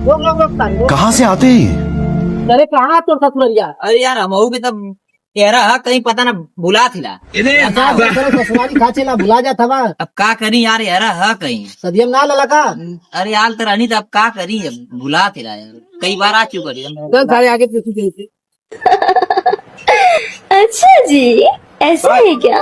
रोक रोक रोक तारी रोक। कहाँ से आते हैं ये? अरे कहाँ तो ससुररिया? अरे यार हम भी तब कह रहा कहीं पता ना भुला थिला। अच्छा तेरे ससुराली खाचे ना भुला जा था अब का करी यार यार है कहीं। सदियम ना ललका अरे यार तेरा नहीं, अब का करी भुला थिला यार, कई बार आ चुका चल सारे आगे पीछे गई थी। अच्छा जी, ऐसा है क्या?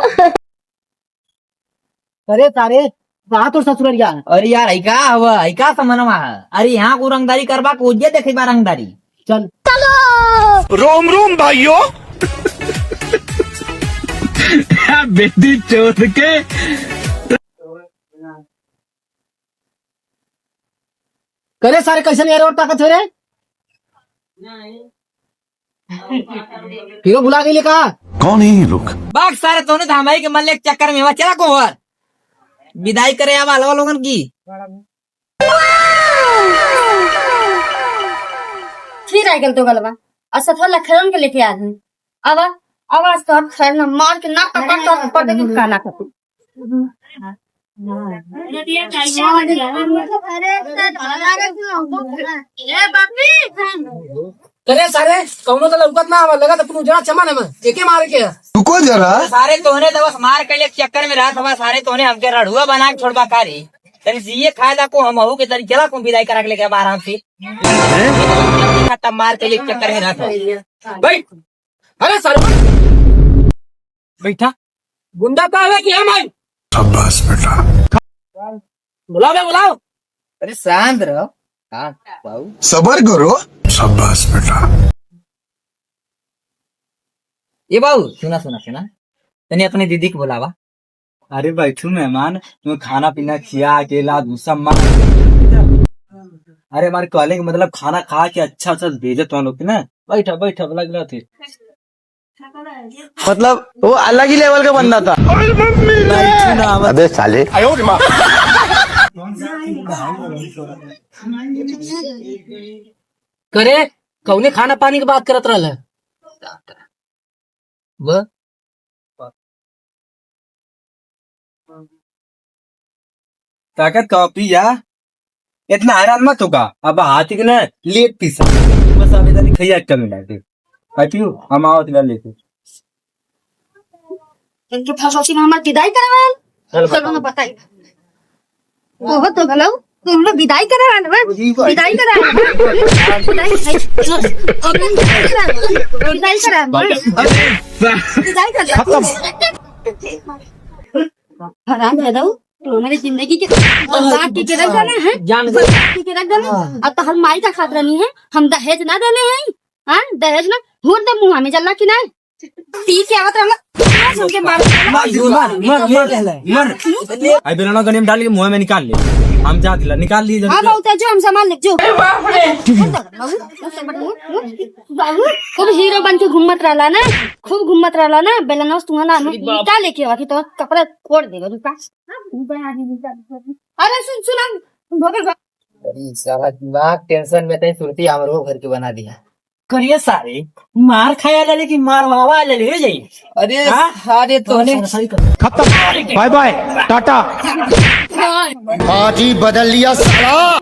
अरे तारे कहाँ तो ससुररिया? अरे यार ऐका हवा ऐका समनमा है। अरे यहाँ को रंगदारी करबा को जे देखे बा रंगदारी। चल रोम रोम भाइयों। बेटी चोद के करे सारे कैसे नहीं और ताकत है रे? फिर बुला के लिए कहा कौन है ये लोग? बाग सारे तोने धामाई के मल्ले के चक्कर में वहाँ चला को और विदाई करे अब अलवा लोगन की। फिर आ गल तो गलबा और सफल लखन के लेके आ गए। अब आवाज तो अब खैर ना मार के नाक कट कर दे काला कर। करे सारे कौनो तो लौकत ना लगा तो अपन उजड़ा चमन में एके मार के रुको जरा। सारे तोने तो बस मार के चक्कर में रहा था। सारे तोने हमके रड़ुआ बना के छोड़बा कारी तरी ये फायदा को हम के तरी चला को विदाई करा के लेके आराम से तब मार के चक्कर में रहा था। भाई अरे सर बैठा गुंडा का है कि हम आई? शाबाश बेटा। बुलाओ बुलाओ। अरे शांत रहो। हाँ बाबू सबर करो। शाबाश बेटा। ये बाबू सुना सुना सुना तने अपनी दीदी को बुलावा। अरे बैठू मेहमान, तुम्हें खाना पीना खिया अकेला दूसरा मार। अरे हमारे कहने का मतलब खाना खा के अच्छा अच्छा भेजे तो लोग ना। बैठा बैठा लग रहा थे मतलब वो अलग ही लेवल का बंदा था। अबे साले। करे कौने खाना पानी की बात करत रहल है? वो ताकत कॉपी या इतना हैरान मत होगा। अब हाथी के ना लेट पीसा बस अभी तक खैया कम मिला दे पाइपियो हम आओ तिला लेके इनके फसोसी में हमार विदाई करवाल चलो ना बताई बहुत तो गलो तुम लोग विदाई करवाल विदाई करवाल विदाई करा हराम है दो तो मेरी जिंदगी के बात की रख जाने हैं जान की रख जाने अब तो हम माई का खातिर नहीं है। हम दहेज ना देने हैं। हाँ दहेज ना हुर दे मुंह में जल्ला की नहीं ठीक है आवत हम सुन के मार मर आई बेलना गनी में डाल के मुंह में निकाल ले। हम जा दिला निकाल लिए हाँ बहुत जो हम सामान ले जो बाबू खूब हीरो बन के घूमत रहला ना खूब घूमत रहला ना बेलना तुम्हारा क्या लेके आवा तो कपड़ा फोड़ देगा रुका। अरे सुन सुन सारा दिमाग टेंशन में तय सुरती हमरो घर के बना दिया। करिए सारे मार खाया ले कि मार वावा ले जाइए। अरे अरे तोने खत्म। Bye bye tata. आज ही बदल लिया साला।